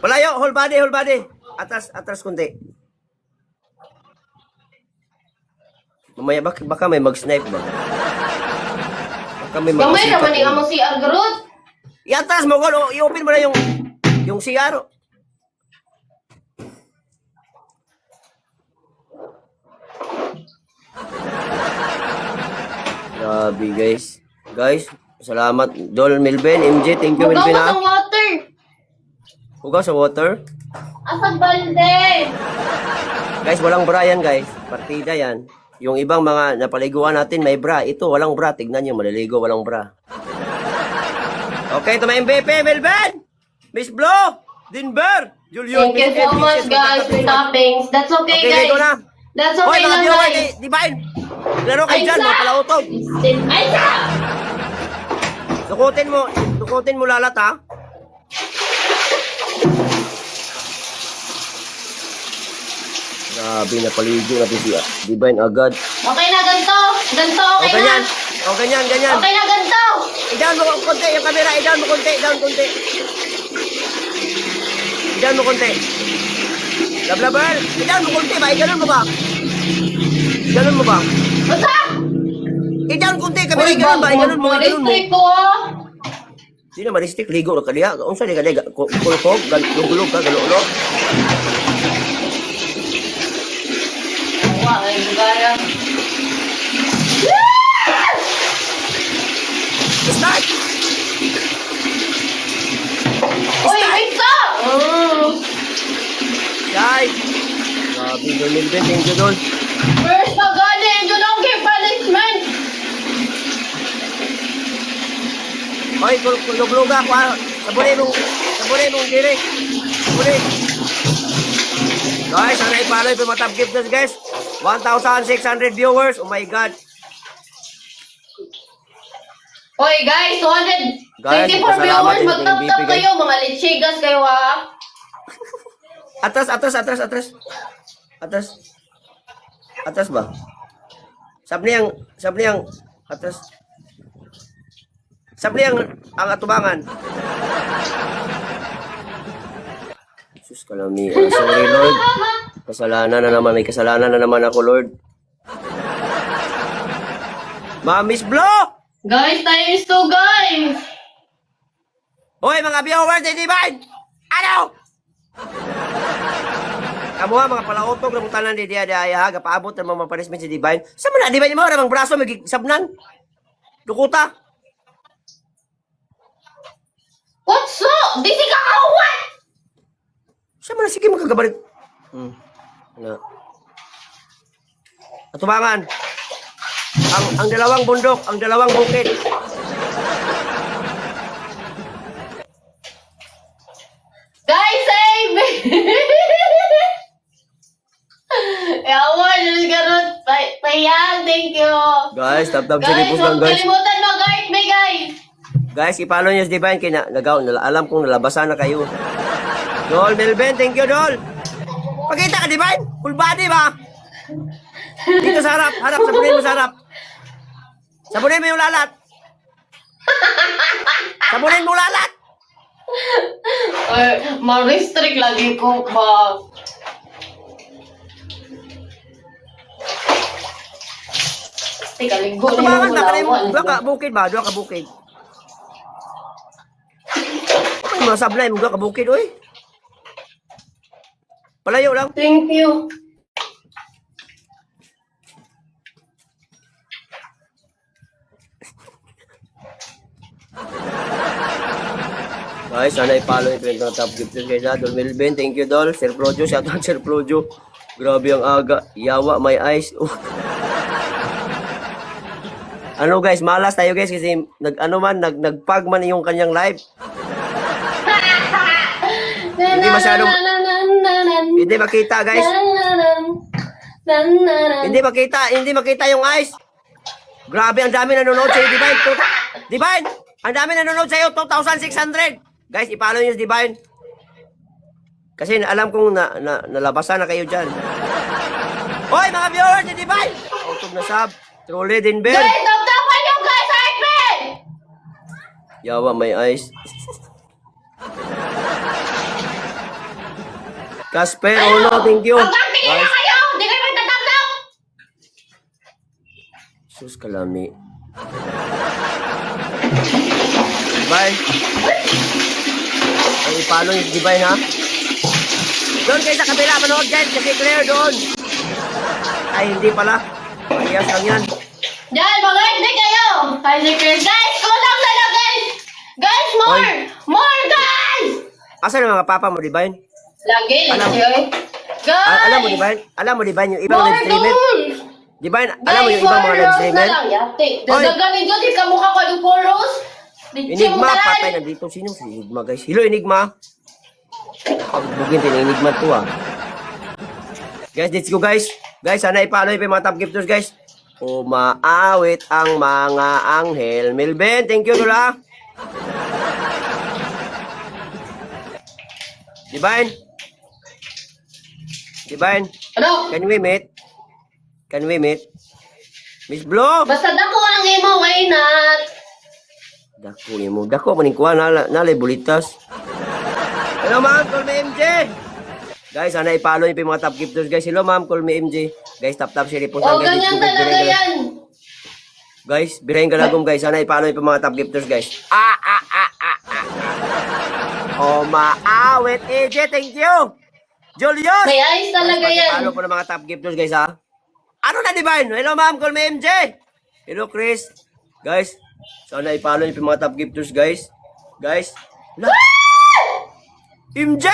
Palayo, whole body, whole body. Atras kunti. Mamaya baka may mag-snipe ba? Baka may Gamay mag-snipe. naman yung amo si Argarot. I-atras mo, Gol. I-open mo na yung CR. Grabe, guys. Guys, salamat. Dol, Milben, MJ, thank you, Magawa Milben, sa ha? water. Hugaw sa water. Asag balde. Guys, walang bra yan, guys. Partida yan. Yung ibang mga napaliguan natin, may bra. Ito, walang bra. Tignan nyo, maliligo, walang bra. Okay, ito may MVP, Milben! Miss Blo! Dinber! Julian, Thank you so much, guys, for toppings. That's okay, Okay, guys. ligo na. That's Hoy, okay mga lang, viewers, guys. di ba? Laro kayo dyan, mga palautog. Ay, sa! Dukutin mo lalat, ha? Grabe, napaligo natin si Divine agad. Okay na, ganito. Ganito, O, okay na. ganyan. O, ganyan. Okay na, ganito. I-down mo konti yung camera. I-down mo konti. I-down mo konti. Lablaber. I-down mo konti ba? I-ganon mo ba? Basta! I-down konti. Camera, i-ganon ba? I-ganon mo. Restrict ko, ah. Hindi na maristik. Ligo na kaliya. Unsa di kaliya. Kulkog. Gulog ka. Galolo. Wala, ay, gaya. Start! Uy, wait ka! Guys. Grabe. Donil Ben. Thank you, Don. First na gani, doon ang kay punishment. Hoy, kulog-luga ko. Sabunay mong diri. Sabunay. Guys, sana i-follow yung mga top gifters, guys. 1,600 viewers. Oh my God. Oy, guys, 224 Guys, viewers, salamat din mag-tap-tap yung BP, kayo, mga lechigas kayo, ha? Atras ba? Sabni ang atras. Sabni ang atubangan. Sus kalami. Sorry, Lord. May kasalanan na naman ako, Lord. Miss Blo! Guys, times 2, guys! Hoy, mga viewers ni Divine! Ano? Kamu ha, mga palautog na mutanan di dia ha, gapaabot ng mga punishment si Divine. Sa man na, Divine mo, ramang braso, magsabnan. Dukuta. What's up? Di si kakawan! Sa man na, sige magkagabalit. Ano? Atubangan. Ang dalawang bundok, ang dalawang bukid. Guys, save me! Yawan, yung ganun. Payang, thank you. Guys, tap-tap sa Guys, ripos huwag lang, guys. kalimutan mag-art me, guys. Guys, i-follow nyo si Divine, alam kong nalabasan na kayo. Dol, Melvin, thank you, Dol. Pakita ka, Divine. Full body ba? Dito sa harap, sabunin mo sa harap. Sabunin mo yung lalat. Sabunin mo lalat. Ma-restrict lagi ko ba? Teka, linggo na Tumangan yung na ka wala. Dua ka bukid ba? Dua ka bukid. Ay, masablay mo dua ka bukid, oy. Palayo lang. Thank you. Guys, sana i-follow yung ng top gifters kay Dol Melvin. Thank you, Dol. Sir Projo, shout out Sir Projo. Grabe ang aga. Yawa, my eyes. Ano guys, malas tayo guys kasi nagpag man yung kanyang live. Hindi masyadong hindi makita guys. Hindi makita yung eyes. Grabe, ang dami nanonood sa'yo, Divine. Divine, ang dami nanonood sa'yo, 2,600. Guys, i-follow nyo si Divine. Kasi alam kong nalabasan na kayo dyan. Hoy, mga viewers ni Divine! Autog na sub. Truly din, Ben. Guys, tap-tapan yung guys, art me! Yawa, may eyes. Casper, uno, thank you. Hanggang tingin na Guys, kayo! Di kayo magtatamdam! sus kalami. Bye. Ay, ipalo yung Divine, ha? Doon kayo sa kabila, manood guys, kasi clear doon. Ay, hindi pala. Ayas lang yan. Diyan, mag-guide na kayo! Hi, Chris. Guys, kulang na lang, guys! Guys, more! Oy. More, guys! Asan ang mga papa mo, Divine? Lagi, Alam. lagi, oy. Guys! Alam mo, Divine? Alam mo, Divine, yung ibang More live streamer? goals! Divine, alam mo yung ibang mga live streamer? na lang, yate. Oy. Dadagalin dyan, di ka mukha ko yung poros. Enigma, patay nandito. Sino si Enigma, guys? Hello, Enigma. Pagbugin din, Enigma to, ah. Guys, let's go, guys. Guys, sana ipalo yung mga top gifters, guys. Umaawit ang mga anghel. Melvin, thank you, Dula. Divine. Divine, Ano? can we meet? Can we meet? Miss Blue. Basta dako ang imo, why not? Dako mo. Dako maning kuha nalay bulitas. Hello ma'am, call me MJ. Guys, sana i-follow niyo pa yung mga top gifters guys. Hello ma'am, call me MJ. Guys, tap share po O, ganyan talaga yan. Guys, birahin galagom guys. Sana i-follow niyo pa yung mga top gifters guys. Oh, maawit AJ, thank you. Julius. May ayos talaga Guys, yan. follow po ng mga top gifters guys ha. Ano na Divine? Hello ma'am, call me MJ. Hello Chris. Guys, sana i-follow niyo pa yung mga top gifters guys. Guys. MJ!